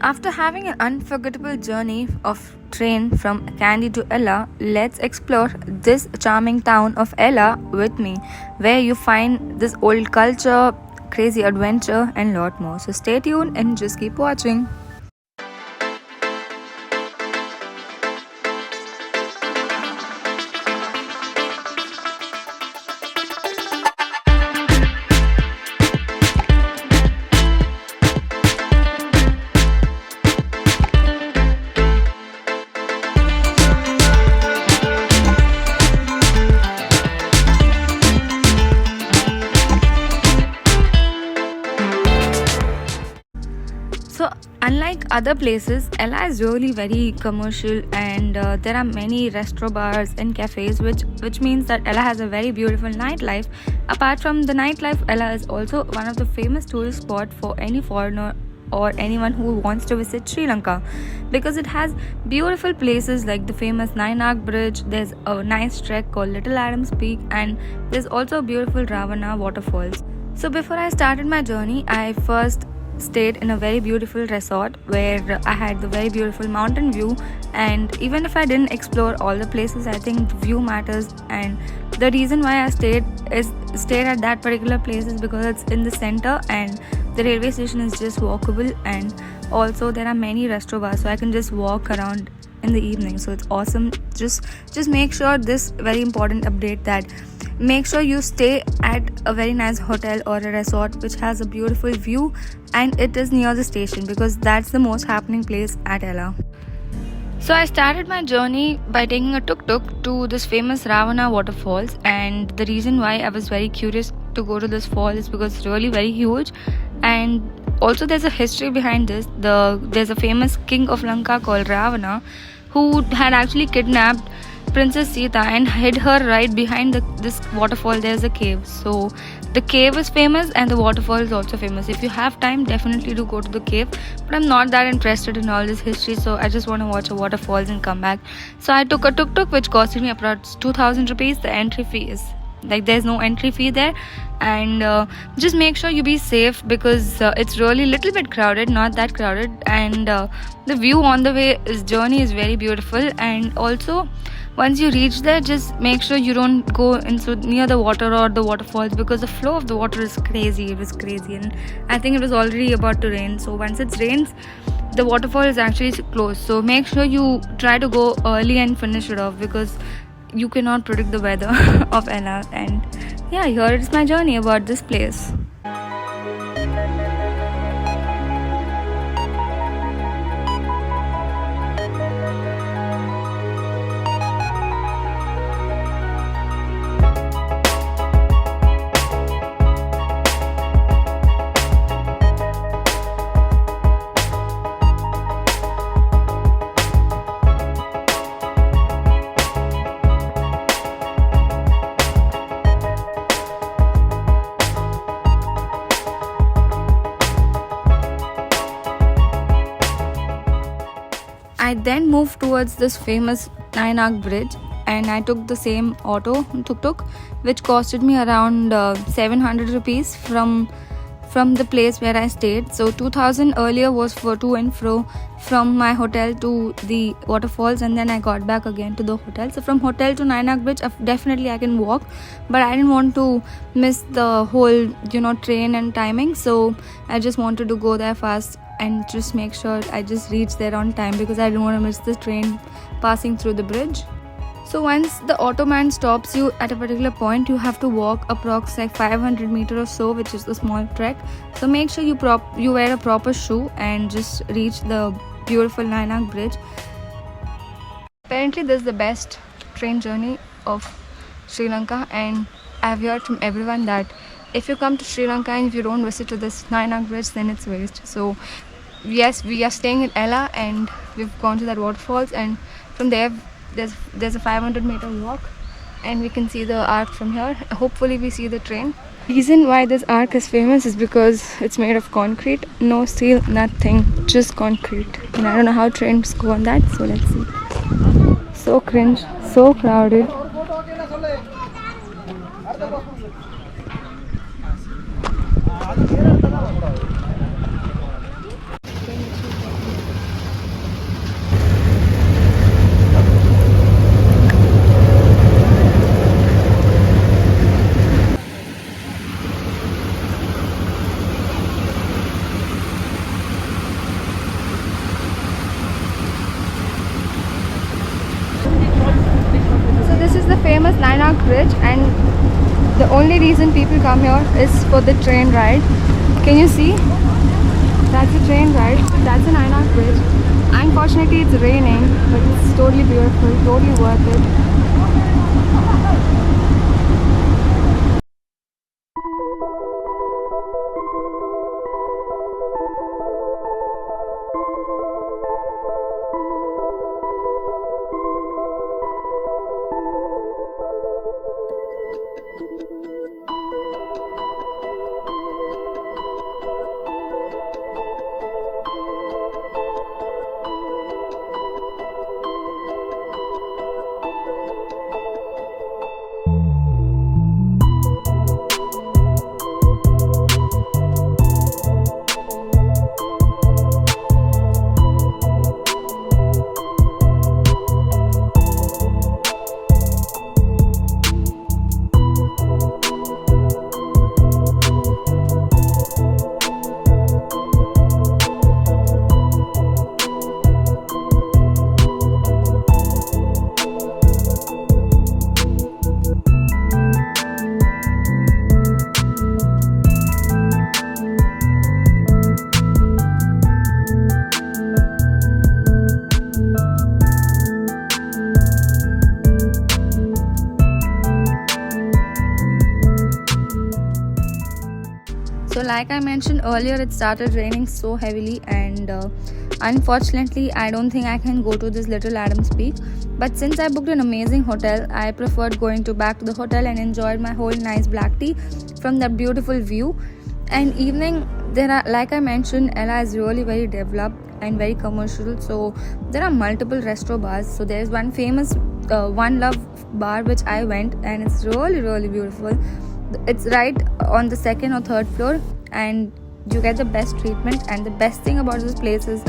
After having an unforgettable journey of train from Kandy to Ella, let's explore this charming town of Ella with me, where you find this old culture, crazy adventure, and lot more. So stay tuned and just keep watching. So, unlike other places, Ella is really very commercial, and there are many restaurant bars and cafes, which means that Ella has a very beautiful nightlife. Apart from the nightlife, Ella is also one of the famous tourist spot for any foreigner or anyone who wants to visit Sri Lanka, because it has beautiful places like the famous Nine Bridge. There's a nice trek called Little Adams Peak, and there's also a beautiful Ravana Waterfalls. So before I started my journey, I first stayed in a very beautiful resort where I had the very beautiful mountain view. And even if I didn't explore all the places, I think the view matters, and the reason why I stayed at that particular place is because it's in the center and the railway station is just walkable, and also there are many restaurant bars, so I can just walk around in the evening. So it's awesome. Just make sure, this very important update, that make sure you stay at a very nice hotel or a resort which has a beautiful view and it is near the station, because that's the most happening place at Ella. So I started my journey by taking a tuk-tuk to this famous Ravana Waterfalls, and the reason why I was very curious to go to this fall is because it's really very huge, and also there's a history behind this. There's a famous king of Lanka called Ravana who had actually kidnapped Princess Sita and hid her right behind this waterfall. There's a cave, so the cave is famous and the waterfall is also famous. If you have time, definitely do go to the cave, but I'm not that interested in all this history, so I just want to watch the waterfalls and come back. So I took a tuk-tuk which costed me approximately 2,000 rupees. The entry fee is there's no entry fee there, and just make sure you be safe, because it's really little bit crowded, not that crowded, and the view on the journey is very beautiful. And also once you reach there, just make sure you don't go into near the water or the waterfalls, because the flow of the water is crazy. It was crazy, and I think it was already about to rain. So once it rains, the waterfall is actually closed. So make sure you try to go early and finish it off, because you cannot predict the weather of Ella. And yeah, here is my journey about this place. I then moved towards this famous Nine Bridge, and I took the same tuk-tuk, which costed me around 700 rupees from the place where I stayed. So 2,000 earlier was for to and fro from my hotel to the waterfalls, and then I got back again to the hotel. So from hotel to Nine Bridge, definitely I can walk, but I didn't want to miss the whole train and timing, so I just wanted to go there fast and just make sure I just reach there on time, because I didn't want to miss the train passing through the bridge. So once the automan stops you at a particular point, you have to walk approx like 500 meters or so, which is the small trek. So make sure you wear a proper shoe and just reach the beautiful Nine Bridge. Apparently this is the best train journey of Sri Lanka, and I've heard from everyone that if you come to Sri Lanka and if you don't visit to this Nine Bridge, then it's waste. So yes, we are staying in Ella, and we've gone to that waterfalls, and from there there's a 500-meter walk, and we can see the arc from here. Hopefully we see the train. Reason why this arc is famous is because it's made of concrete, no steel, nothing, just concrete. And I don't know how trains go on that, so let's see. So cringe, so crowded. Bridge, and the only reason people come here is for the train ride. Can you see? That's a train ride. That's an Ainak Bridge. Unfortunately, it's raining, but it's totally beautiful, totally worth it. So like I mentioned earlier, it started raining so heavily, and unfortunately I don't think I can go to this Little Adams Peak. But since I booked an amazing hotel, I preferred going back to the hotel and enjoyed my whole nice black tea from that beautiful view. And evening, there are, like I mentioned, Ella is really very developed and very commercial, so there are multiple resto bars. So there's one famous One Love bar which I went, and it's really beautiful. It's right on the second or third floor, and you get the best treatment. And the best thing about this place is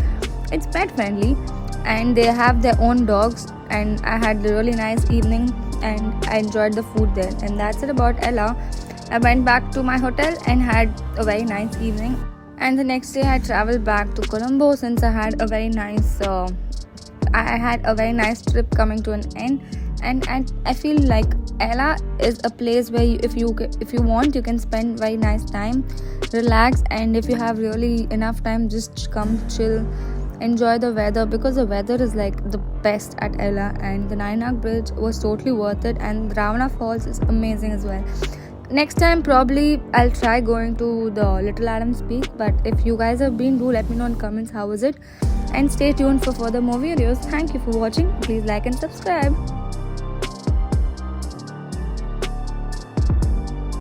it's pet friendly, and they have their own dogs. And I had a really nice evening, and I enjoyed the food there. And that's it about Ella. I went back to my hotel and had a very nice evening. And the next day I traveled back to Colombo, since I had a very nice trip coming to an end. And I feel like Ella is a place where if you want, you can spend very nice time, relax, and if you have really enough time, just come chill, enjoy the weather, because the weather is like the best at Ella. And the Nainak Bridge was totally worth it, and Ravana Falls is amazing as well. Next time probably I'll try going to the Little Adams Peak. But if you guys have been, do let me know in comments how was it, and stay tuned for further more videos. Thank you for watching. Please like and subscribe.